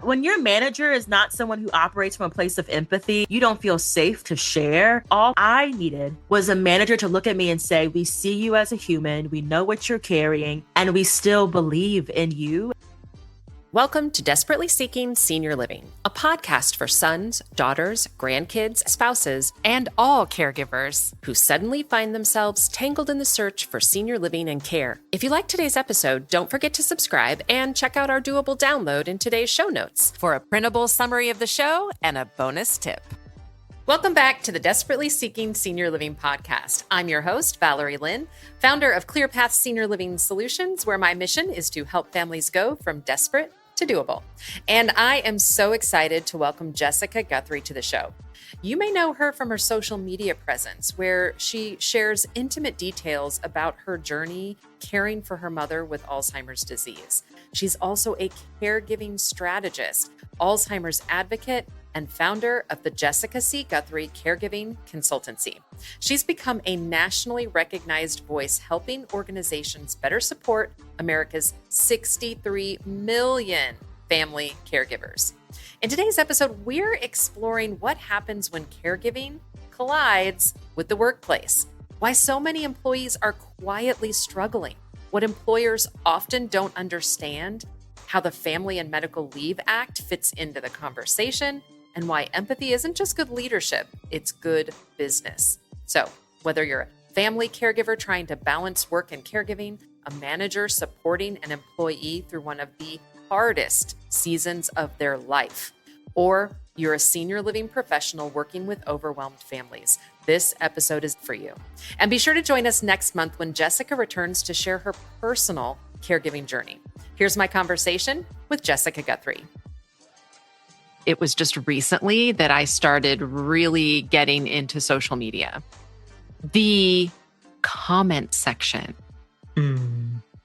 When your manager is not someone who operates from a place of empathy, you don't feel safe to share. All I needed was a manager to look at me and say, we see you as a human, we know what you're carrying, and we still believe in you. Welcome to Desperately Seeking Senior Living, a podcast for sons, daughters, grandkids, spouses, and all caregivers who suddenly find themselves tangled in the search for senior living and care. If you like today's episode, don't forget to subscribe and check out our doable download in today's show notes for a printable summary of the show and a bonus tip. Welcome back to the Desperately Seeking Senior Living podcast. I'm your host, Valerie Lynn, founder of ClearPath Senior Living Solutions, where my mission is to help families go from desperate to doable. And I am so excited to welcome Jessica Guthrie to the show. You may know her from her social media presence, where she shares intimate details about her journey caring for her mother with Alzheimer's disease. She's also a caregiving strategist, Alzheimer's advocate, and founder of the Jessica C. Guthrie Caregiving Consultancy. She's become a nationally recognized voice helping organizations better support America's 63 million family caregivers. In today's episode, we're exploring what happens when caregiving collides with the workplace, why so many employees are quietly struggling, what employers often don't understand, how the Family and Medical Leave Act fits into the conversation, and why empathy isn't just good leadership, it's good business. So, whether you're a family caregiver trying to balance work and caregiving, a manager supporting an employee through one of the hardest seasons of their life, or you're a senior living professional working with overwhelmed families, this episode is for you. And be sure to join us next month when Jessica returns to share her personal caregiving journey. Here's my conversation with Jessica Guthrie. It was just recently that I started really getting into social media. The comment section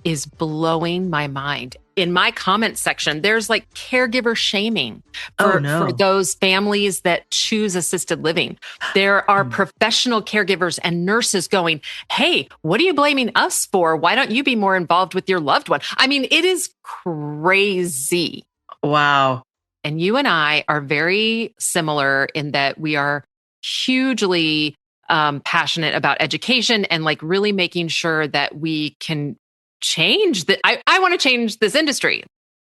is blowing my mind. In my comment section, there's like caregiver shaming for those families that choose assisted living. There are professional caregivers and nurses going, hey, what are you blaming us for? Why don't you be more involved with your loved one? I mean, it is crazy. Wow. And you and I are very similar in that we are hugely passionate about education and like really making sure that we can change that. I want to change this industry.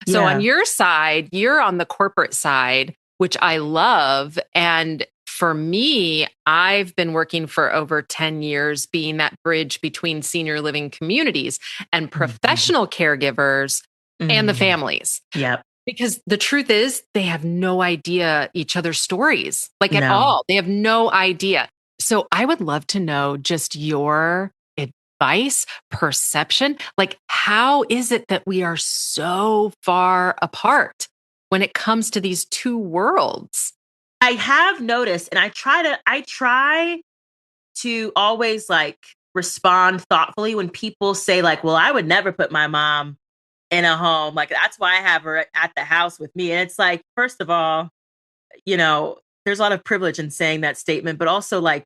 So on your side, you're on the corporate side, which I love. And for me, I've been working for over 10 years being that bridge between senior living communities and professional caregivers and the families. Yep. Because the truth is, they have no idea each other's stories, like at all. They have no idea. So I would love to know just your advice, perception. Like, how is it that we are so far apart when it comes to these two worlds? I have noticed, and I try to always like respond thoughtfully when people say like, well, I would never put my mom in a home. Like, that's why I have her at the house with me. And it's like, first of all, you know, there's a lot of privilege in saying that statement, but also like,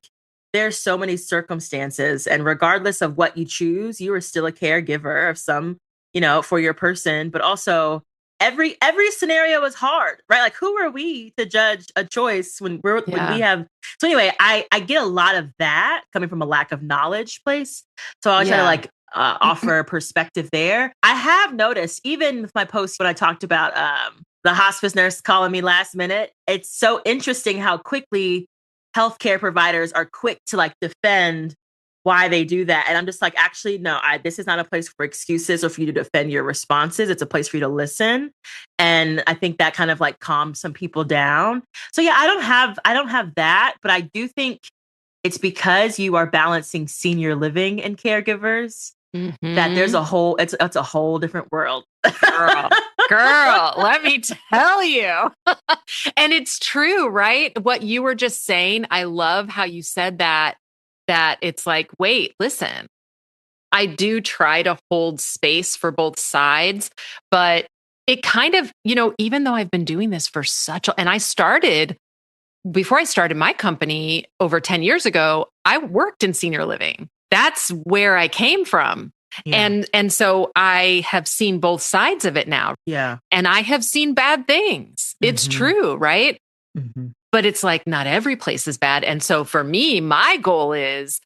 there's so many circumstances. And regardless of what you choose, you are still a caregiver of some, you know, for your person, but also every scenario is hard, right? Like, who are we to judge a choice when when we have, so anyway, I get a lot of that coming from a lack of knowledge place. So I try to like, offer a perspective there. I have noticed, even with my post when I talked about the hospice nurse calling me last minute, it's so interesting how quickly healthcare providers are quick to like defend why they do that. And I'm just like, actually, no, this is not a place for excuses or for you to defend your responses. It's a place for you to listen. And I think that kind of like calms some people down. So yeah, I don't have that, but I do think it's because you are balancing senior living and caregivers that there's a whole, it's a whole different world. Girl, let me tell you. And it's true, right? What you were just saying, I love how you said that it's like, wait, listen, I do try to hold space for both sides, but it kind of, you know, even though I've been doing this for and before I started my company over 10 years ago, I worked in senior living. That's where I came from. Yeah. And so I have seen both sides of it now. Yeah. And I have seen bad things. It's Hmm. true, right? Hmm. But it's like not every place is bad. And so for me, my goal is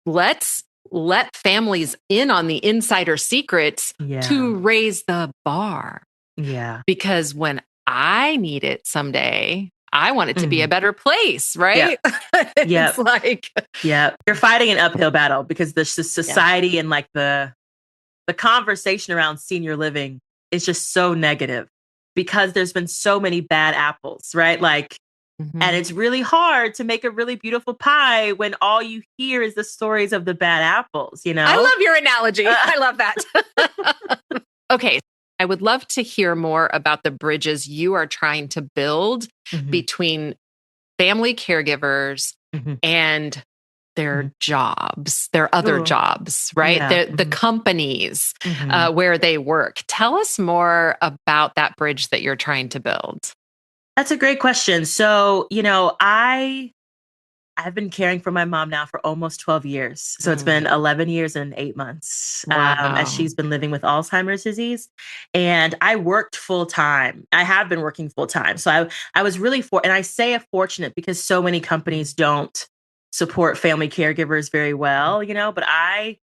let's let families in on the insider secrets Yeah. to raise the bar. Yeah. Because when I need it someday, I want it to be a Mhm. better place, Yep. right? It's Yep. like, Yep. You're fighting an uphill battle because the yeah. society and like the conversation around senior living is just so negative because there's been so many bad apples, right? Like, and Mhm. it's really hard to make a really beautiful pie when all you hear is the stories of the bad apples, you I know? love your analogy. Uh, I love that. Okay. I would love to hear more about the bridges you are trying to build mhm, between family caregivers mhm, and mhm. their jobs, their other Ooh, jobs, right? yeah. The Mhm, companies mhm. where they work. Tell us more about that bridge that you're trying to build. That's a great question. So, I've been caring for my mom now for almost 12 years. So it's been Mm. 11 years and 8 months, as Wow. she's been living with Alzheimer's disease. And I worked full time. I have been working full time. So I was really and I say fortunate because so many companies don't support family caregivers very well, but I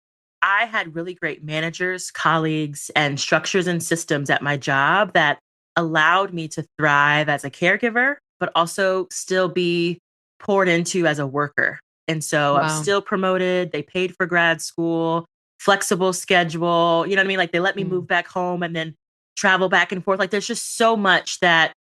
had really great managers, colleagues, and structures and systems at my job that allowed me to thrive as a caregiver, but also still be poured into as a worker. And so I'm Wow. still promoted. They paid for grad school, flexible schedule. You know what I mean? Like they let me Mm. move back home and then travel back and forth. Like there's just so much that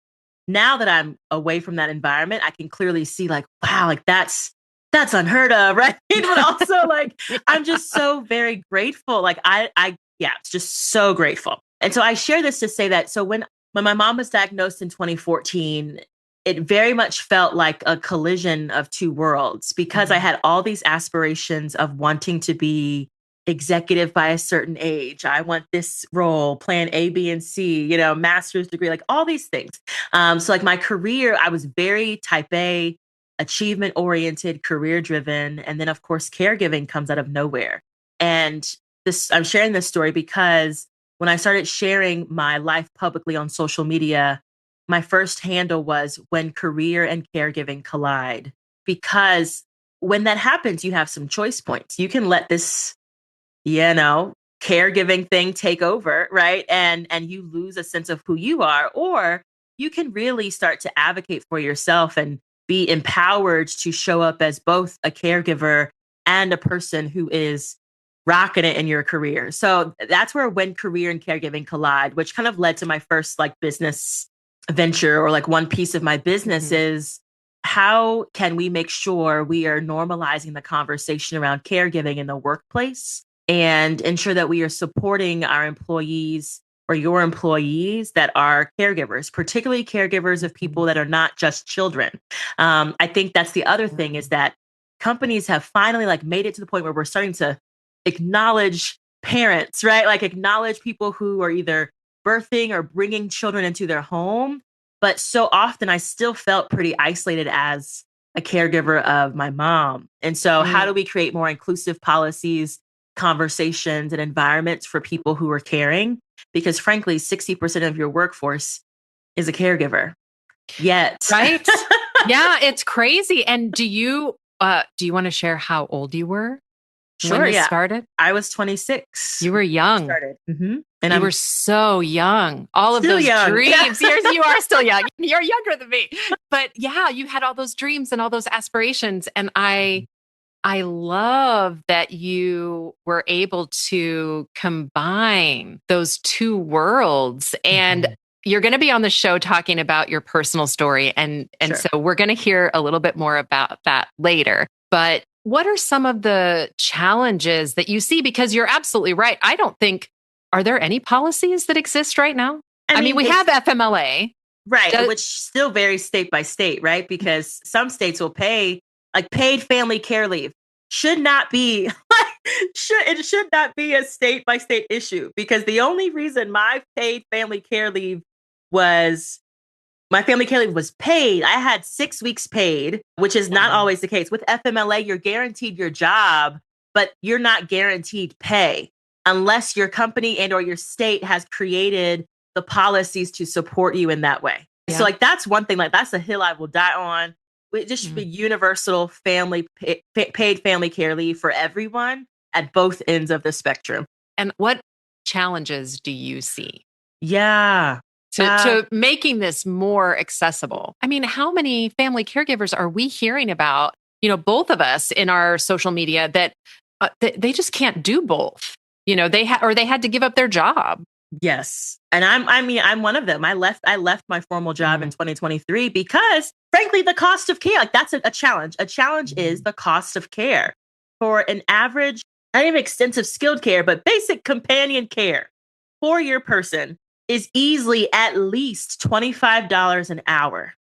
now that I'm away from that environment, I can clearly see like, wow, like that's unheard of, right? But also like I'm just so very grateful. Like yeah, it's just so grateful. And so I share this to say that so when my mom was diagnosed in 2014, it very much felt like a collision of two worlds because I Mhm. had all these aspirations of wanting to be executive by a certain age. I want this role, plan A, B, and C, master's degree, like all these things. So like my career, I was very type A, achievement oriented, career driven. And then of course, caregiving comes out of nowhere. And I'm sharing this story because when I started sharing my life publicly on social media, my first handle was when career and caregiving collide. Because when that happens, you have some choice points. You can let this you know, caregiving thing take over, right? And you lose a sense of who you are, or you can really start to advocate for yourself and be empowered to show up as both a caregiver and a person who is rocking it in your career. So that's where when career and caregiving collide, which kind of led to my first like business venture or like one piece of my business Mhm. is how can we make sure we are normalizing the conversation around caregiving in the workplace and ensure that we are supporting our employees or your employees that are caregivers, particularly caregivers of Mhm. people that are not just children. I think that's the other thing is Mm. that companies have finally like made it to the point where we're starting to acknowledge parents, right? Like acknowledge people who are either birthing or bringing children into their home. But so often I still felt pretty isolated as a caregiver of my mom. And so, how do Mm. we create more inclusive policies, conversations, and environments for people who are caring? Because frankly, 60% of your workforce is a caregiver. Yet, Right? Yeah, it's crazy. And do you want to share how old you were when sure, this yeah, started? I was 26 You were when it young. started. And You were I'm so young. All of still those young. Yeah. dreams. You are still young. You're younger than me. But yeah, you had all those dreams and all those aspirations. And I love that you were able to combine those two worlds. And Mhm. you're going to be on the show talking about your personal story. And Sure. so we're going to hear a little bit more about that later. But what are some of the challenges that you see? Because you're absolutely right. I don't think, are there any policies that exist right now? I I mean, mean, we have it's FMLA. right, Do- which still varies state by state, right? Because some states will pay like paid family care leave should not be should not be a state by state issue because the only reason was my family care leave was paid. I had 6 weeks paid, which is not wow. always the case. With FMLA, you're guaranteed your job, but you're not guaranteed pay. unless your company and or your state has created the policies to support you in that way. So Yeah. like that's one thing, like that's a hill I will die on. It just should be Mm. universal paid family care leave for everyone at both ends of the spectrum. And what challenges do you see Yeah. Uh, to making this more accessible? I mean, how many family caregivers are we hearing about, both of us in our social media that they just can't do both? Or they had to give up their job. yes. And I'm one of them. I left my formal job in Mm. 2023 because frankly, the cost of care, like that's a challenge. A challenge is Mm. the cost of care for an average, not even extensive skilled care, but basic companion care for your person is easily at least $25 an hour.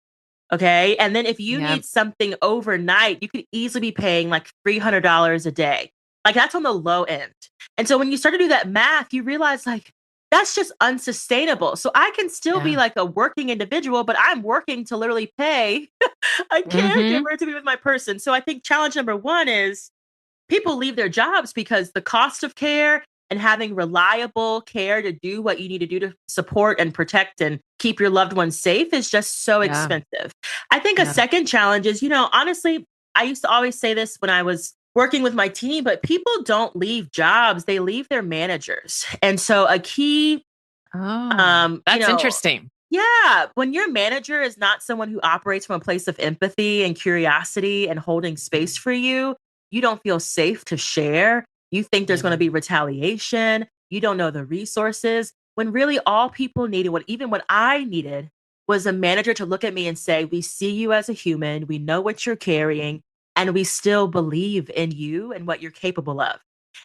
Okay. And then if you Yeah. need something overnight, you could easily be paying like $300 a day. Like that's on the low end. And so when you start to do that math, you realize like that's just unsustainable. So I can still be Yeah. like a working individual, but I'm working to literally pay a Hmm. caregiver to be with my person. So I think challenge number one is people leave their jobs because the cost of care and having reliable care to do what you need to do to support and protect and keep your loved ones safe is just so Yeah. expensive. I think a Yeah. second challenge is, honestly, I used to always say this when I was working with my team, but people don't leave jobs, they leave their managers. And so a key Oh, you that's know, interesting. yeah, when your manager is not someone who operates from a place of empathy and curiosity and holding space for you don't feel safe to share. You think there's going to Yeah. be retaliation. You don't know the resources. When really all people needed, what I needed was a manager to look at me and say, "We see you as a human. We know what you're carrying, and we still believe in you and what you're capable of."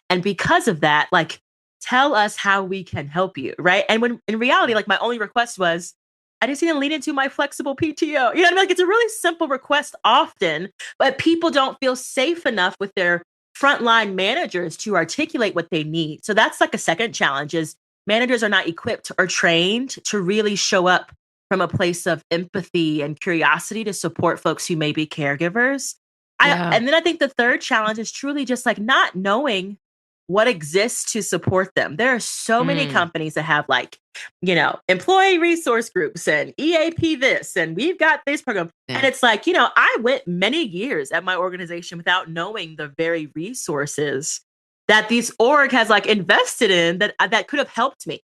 And because of that, like, tell us how we can help you, right? And when in reality, like my only request was, I just need to lean into my flexible PTO. You know what I mean? Like it's a really simple request often, but people don't feel safe enough with their frontline managers to articulate what they need. So that's like a second challenge is managers are not equipped or trained to really show up from a place of empathy and curiosity to support folks who may be caregivers. I Yeah. and then I think the third challenge is truly just like not knowing what exists to support them. There are so many Mm. companies that have like, employee resource groups and EAP this, and we've got this program. And Yeah. it's like, I went many years at my organization without knowing the very resources that these org has like invested in that could have helped me.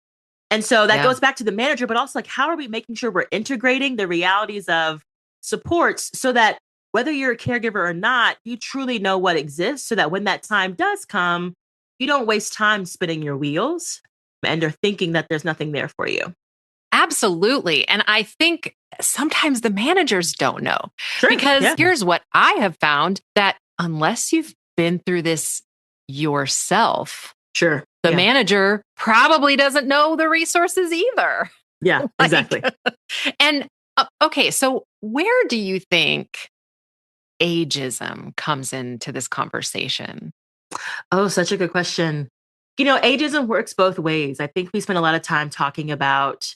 And so that Yeah. goes back to the manager, but also like, how are we making sure we're integrating the realities of supports so that whether you're a caregiver or not, you truly know what exists so that when that time does come, you don't waste time spinning your wheels and are thinking that there's nothing there for you. Absolutely. And I think sometimes the managers don't know Sure. because Yeah. here's what I have found that unless you've been through this yourself, Sure. the Yeah. manager probably doesn't know the resources either. Yeah. Like, Exactly. and okay, so where do you think ageism comes into this conversation? Oh, such a good question. Ageism works both ways. I think we spend a lot of time talking about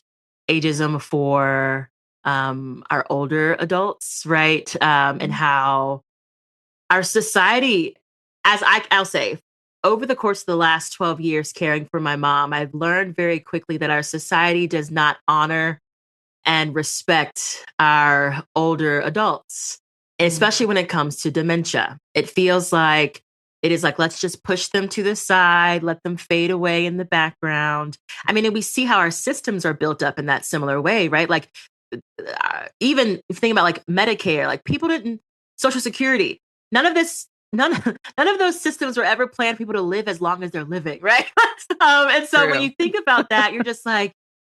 ageism for our older adults, right? And Mhm. how our society, I'll say, over the course of the last 12 years caring for my mom, I've learned very quickly that our society does not honor and respect our older adults, Mm. especially when it comes to dementia. It feels like it is like, let's just push them to the side, let them fade away in the background. I mean, and we see how our systems are built up in that similar way, right? Like, even if you think about like Medicare, like people didn't, Social Security, none of this. None, none of those systems were ever planned for people to live as long as they're living, right? And so when True. you think about that, you're just like,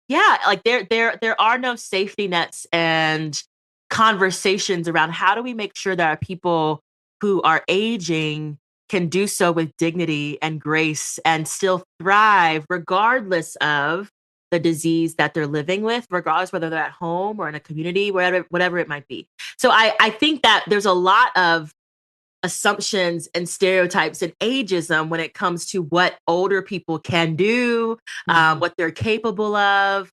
yeah, like there are no safety nets and conversations around how do we make sure that our people who are aging can do so with dignity and grace and still thrive regardless of the disease that they're living with, regardless whether they're at home or in a community, whatever it might be. So I think that there's a lot of assumptions and stereotypes and ageism when it comes to what older people can do, Mhm. what they're capable of,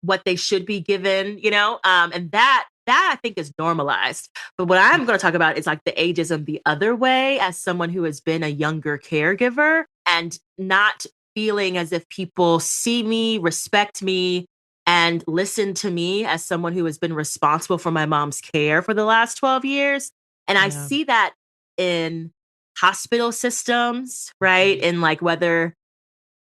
what they should be given, and that I think is normalized. But what I'm going to talk about is like the ageism the other way as someone who has been a younger caregiver and not feeling as if people see me, respect me, and listen to me as someone who has been responsible for my mom's care for the last 12 years. And I Yeah. see that in hospital systems, right? And like whether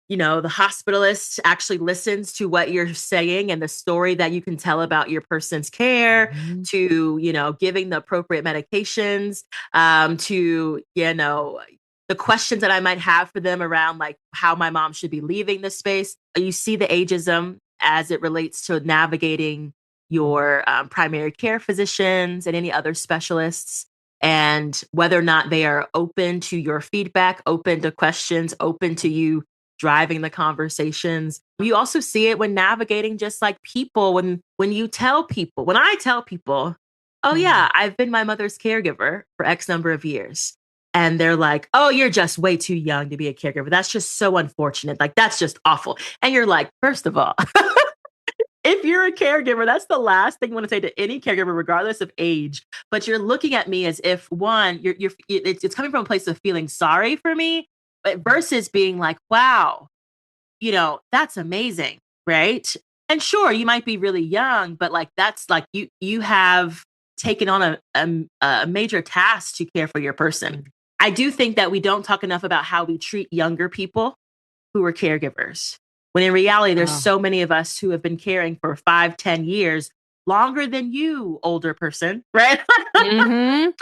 the hospitalist actually listens to what you're saying and the story that you can tell about your person's care, Mhm. to, giving the appropriate medications, to, the questions that I might have for them around like how my mom should be leaving the space. You see the ageism as it relates to navigating your primary care physicians and any other specialists, and whether or not they are open to your feedback, open to questions, open to you driving the conversations. You also see it when navigating just like people, when you tell people, when I tell people, "Oh Mhm. yeah, I've been my mother's caregiver for X number of years." And they're like, "Oh, you're just way too young to be a caregiver. That's just so unfortunate. Like that's just awful." And you're like, "First of all, if you're a caregiver, that's the last thing you want to say to any caregiver, regardless of age. But you're looking at me as if one, it's coming from a place of feeling sorry for me, but versus being like, wow, that's amazing, right? And sure, you might be really young, but like that's like you have taken on a major task to care for your person. Mhm. I do think that we don't talk enough about how we treat younger people who are caregivers. When in reality, there's Oh. so many of us who have been caring for 5, 10 years, longer than you, older person, right? Mhm.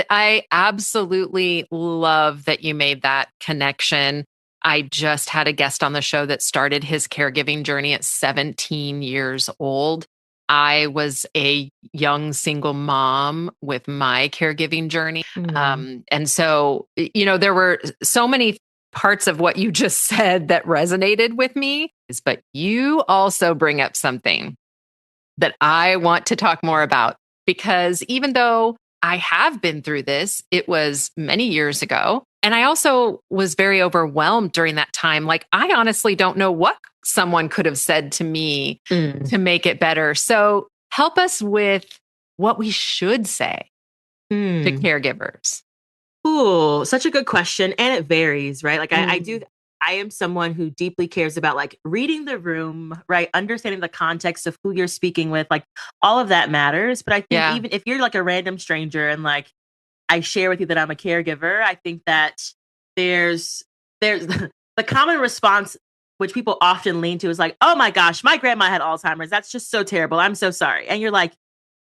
I absolutely love that you made that connection. I just had a guest on the show that started his caregiving journey at 17 years old. I was a young single mom with my caregiving journey. Mm. And so, there were so many parts of what you just said that resonated with me. But you also bring up something that I want to talk more about, because even though I have been through this, it was many years ago. And I also was very overwhelmed during that time. Like, I honestly don't know what someone could have said to me Mm. to make it better. So, help us with what we should say to Mm. caregivers. Ooh, such a good question. And it varies, right? Like Mm. I am someone who deeply cares about like reading the room, right? Understanding the context of who you're speaking with, like all of that matters. But I think Yeah. even if you're like a random stranger and like I share with you that I'm a caregiver, I think that there's the common response which people often lean to is like, "Oh my gosh, my grandma had Alzheimer's. That's just so terrible. I'm so sorry." And you're like,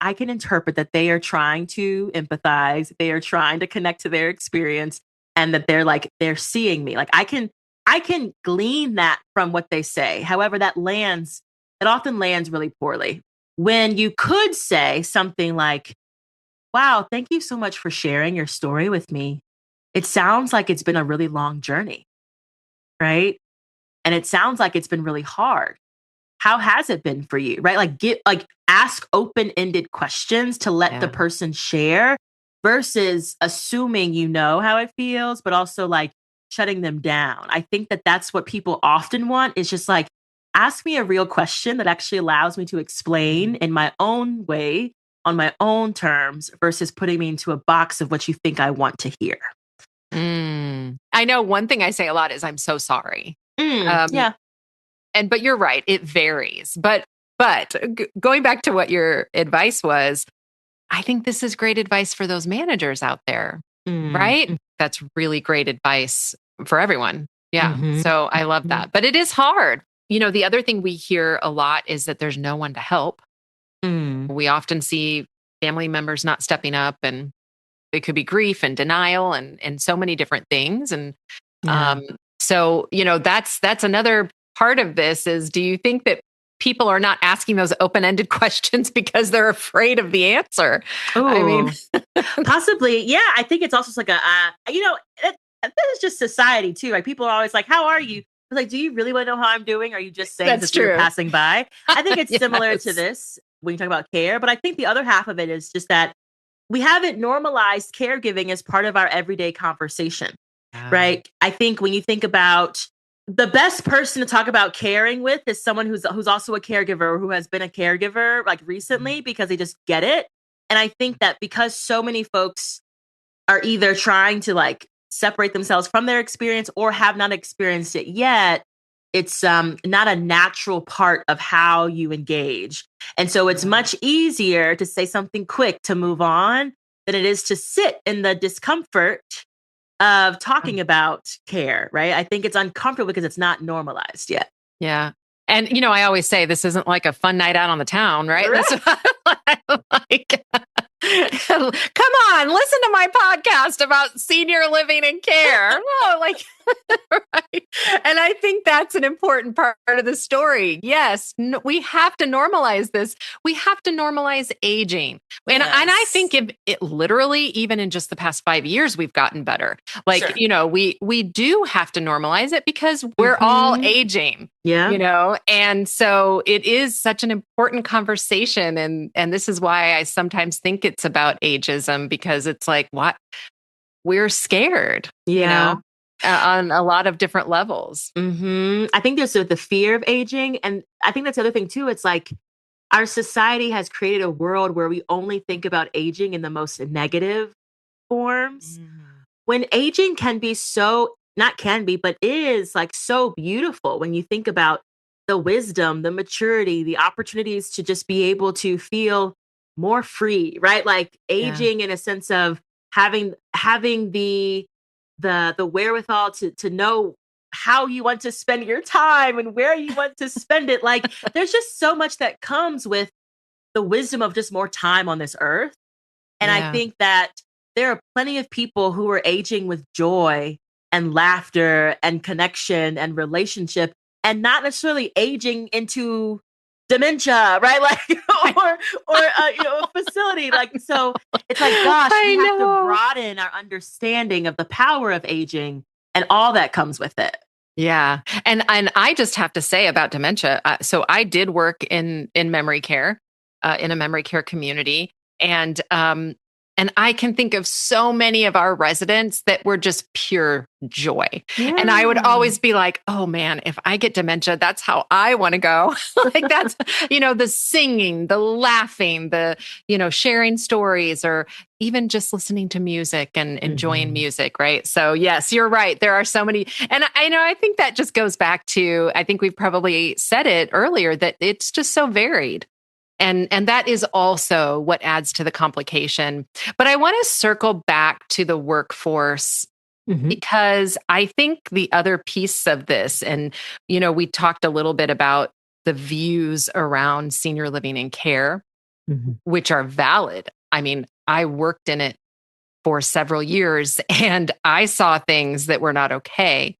I can interpret that they are trying to empathize, they are trying to connect to their experience, and that they're seeing me. Like I can glean that from what they say. However, it often lands really poorly. When you could say something like, "Wow, thank you so much for sharing your story with me. It sounds like it's been a really long journey, right? And it sounds like it's been really hard. How has it been for you?" Right? Ask open-ended questions to let the Yeah. person share versus assuming you know how it feels, but also like shutting them down. I think that that's what people often want is just like, ask me a real question that actually allows me to explain Mhm. in my own way, on my own terms, versus putting me into a box of what you think I want to hear. I know one thing I say a lot is I'm so sorry. Um, Yeah. but you're right, it varies. But going back to what your advice was, I think this is great advice for those managers out there, Mm, right? That's really great advice for everyone. Yeah. mhm, So I love mhm, that. But it is hard. The other thing we hear a lot is that there's no one to help. mm. We often see family members not stepping up, and it could be grief and denial and so many different things. And Yeah. um, so, that's another part of this is, do you think that people are not asking those open-ended questions because they're afraid of the answer? I mean, Ooh. Possibly, yeah. I think it's also just like that is just society too. Like people are always like, "How are you?" It's like, do you really want to know how I'm doing? Or are you just saying that's this so you're true. passing by? I think it's similar to Yes. this when you talk about care, but I think the other half of it is just that we haven't normalized caregiving as part of our everyday conversation, Yeah. right? I think when you think about the best person to talk about caring with is someone who's also a caregiver or who has been a caregiver like recently because they just get it. And I think that because so many folks are either trying to like separate themselves from their experience or have not experienced it yet, it's not a natural part of how you engage. And so it's much easier to say something quick to move on than it is to sit in the discomfort of talking about care, right? I think it's uncomfortable because it's not normalized yet. Yeah. And, I always say this isn't like a fun night out on the town, right? Right. This like, come on, listen to my podcast about senior living and care. No, like, right. And I think that's an important part of the story. Yes, we have to normalize this. We have to normalize aging. And I think if it literally, even in just the past 5 years, we've gotten better. Like, Sure. we do have to normalize it because we're all aging. Yeah. And so it is such an important conversation. And this is why I sometimes think it's about ageism, because it's like, what? We're scared, Yeah. on a lot of different levels. I think there's the fear of aging. And I think that's the other thing too. It's like our society has created a world where we only think about aging in the most negative forms. When aging can be so, not can be, but is like so beautiful when you think about the wisdom, the maturity, the opportunities to just be able to feel more free, right? Like aging in a sense of having the wherewithal to know how you want to spend your time and where you want to spend it. Like there's just so much that comes with the wisdom of just more time on this earth. And I think that there are plenty of people who are aging with joy and laughter and connection and relationship and not necessarily aging into dementia, right? Like, or a facility. Like, so it's like, gosh, we have to broaden our understanding of the power of aging and all that comes with it. Yeah. And I just have to say about dementia. So I did work in memory care, in a memory care community. And I can think of so many of our residents that were just pure joy. Yeah. And I would always be like, oh man, if I get dementia, that's how I want to go. Like that's, the singing, the laughing, the, sharing stories, or even just listening to music and enjoying music. Right. So yes, you're right. There are so many. And I think that just goes back to, I think we've probably said it earlier, that it's just so varied. And that is also what adds to the complication. But I want to circle back to the workforce, because I think the other piece of this, and, we talked a little bit about the views around senior living and care, which are valid. I mean, I worked in it for several years and I saw things that were not okay.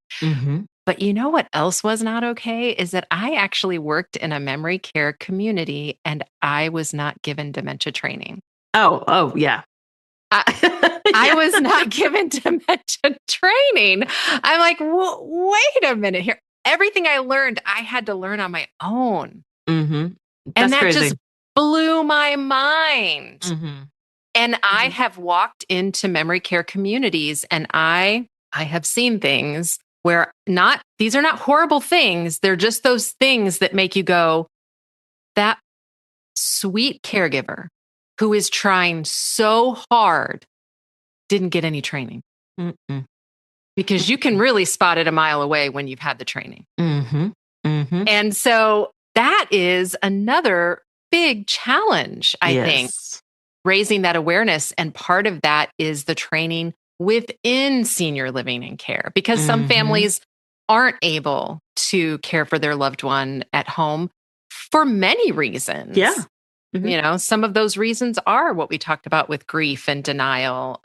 But you know what else was not okay is that I actually worked in a memory care community and I was not given dementia training. Oh, yeah. I was not given dementia training. I'm like, wait a minute here. Everything I learned, I had to learn on my own. That's and that crazy. just blew my mind. And I have walked into memory care communities and I have seen things where these are not horrible things. They're just those things that make you go, that sweet caregiver who is trying so hard didn't get any training. Because you can really spot it a mile away when you've had the training. And so that is another big challenge, I think, raising that awareness. And part of that is the training within senior living and care, because some families aren't able to care for their loved one at home for many reasons. Some of those reasons are what we talked about with grief and denial.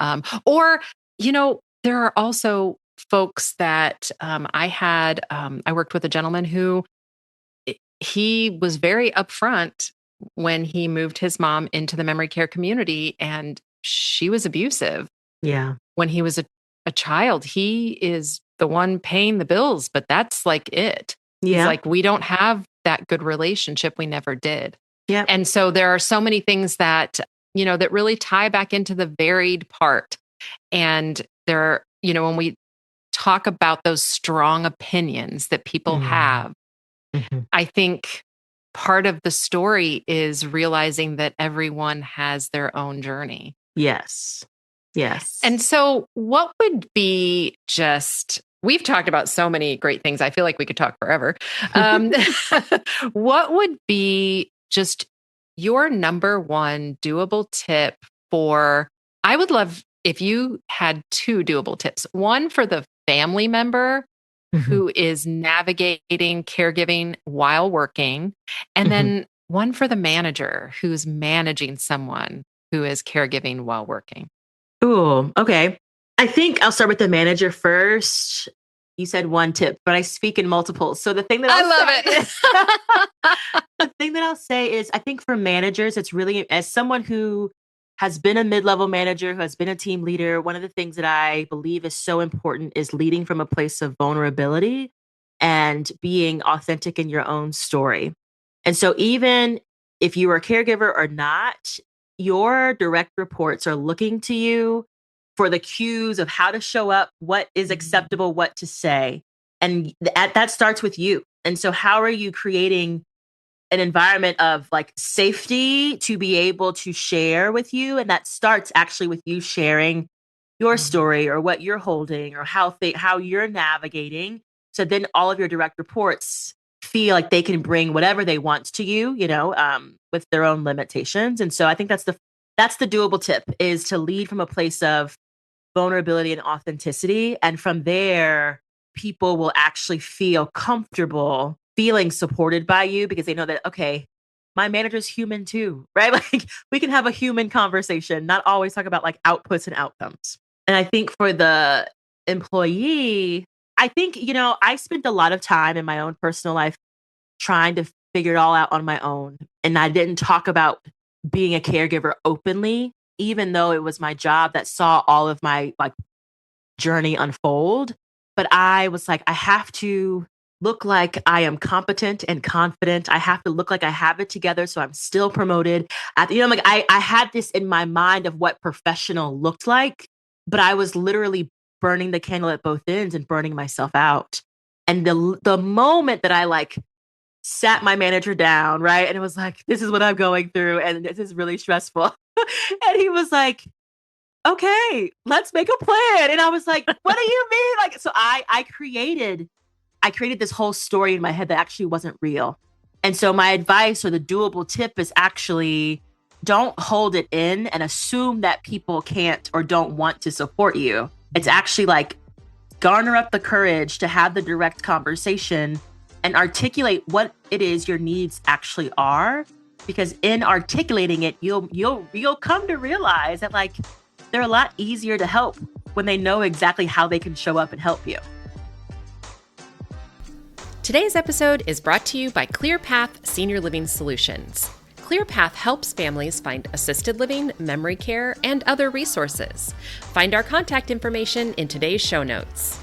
Or, there are also folks that I worked with a gentleman who he was very upfront when he moved his mom into the memory care community, and she was abusive. When he was a child, he is the one paying the bills, but that's like it. He's like, we don't have that good relationship. We never did. And so there are so many things that, that really tie back into the varied part. And there, when we talk about those strong opinions that people have, I think part of the story is realizing that everyone has their own journey. Yes. Yes. And so what would be we've talked about so many great things. I feel like we could talk forever. Um, what would be just your number one doable tip I would love if you had two doable tips, one for the family member Mhm. who is navigating caregiving while working, and Mhm. then one for the manager who's managing someone who is caregiving while working. Ooh, okay. I think I'll start with the manager first. You said one tip, but I speak in multiples. So the thing that I I'll love say it. the thing that I'll say is I think for managers, it's really as someone who has been a mid-level manager, who has been a team leader, one of the things that I believe is so important is leading from a place of vulnerability and being authentic in your own story. And so even if you are a caregiver or not, your direct reports are looking to you for the cues of how to show up, what is acceptable, what to say. And that starts with you. And so how are you creating an environment of like safety to be able to share with you? And that starts actually with you sharing your story or what you're holding or how you're navigating. So then all of your direct reports feel like they can bring whatever they want to you, with their own limitations. And so I think that's the doable tip is to lead from a place of vulnerability and authenticity. And from there, people will actually feel comfortable feeling supported by you because they know that, okay, my manager's human too, right? Like we can have a human conversation, not always talk about like outputs and outcomes. And I think for the employee, I think, I spent a lot of time in my own personal life trying to figure it all out on my own. And I didn't talk about being a caregiver openly, even though it was my job that saw all of my like journey unfold. But I was like, I have to look like I am competent and confident. I have to look like I have it together. So I'm still promoted. Like I had this in my mind of what professional looked like, but I was literally burning the candle at both ends and burning myself out. And the moment that I like sat my manager down, right? And it was like, this is what I'm going through, and this is really stressful. And he was like, okay, let's make a plan. And I was like, what do you mean? Like, so I created this whole story in my head that actually wasn't real. And so my advice or the doable tip is actually don't hold it in and assume that people can't or don't want to support you. It's actually like garner up the courage to have the direct conversation and articulate what it is your needs actually are, because in articulating it you'll come to realize that like they're a lot easier to help when they know exactly how they can show up and help you. Today's episode is brought to you by ClearPath Senior Living Solutions. ClearPath helps families find assisted living, memory care, and other resources. Find our contact information in today's show notes.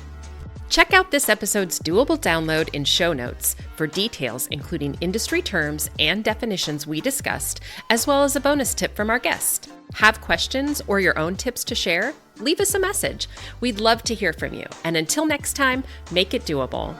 Check out this episode's doable download in show notes for details including industry terms and definitions we discussed, as well as a bonus tip from our guest. Have questions or your own tips to share? Leave us a message. We'd love to hear from you. And until next time, make it doable.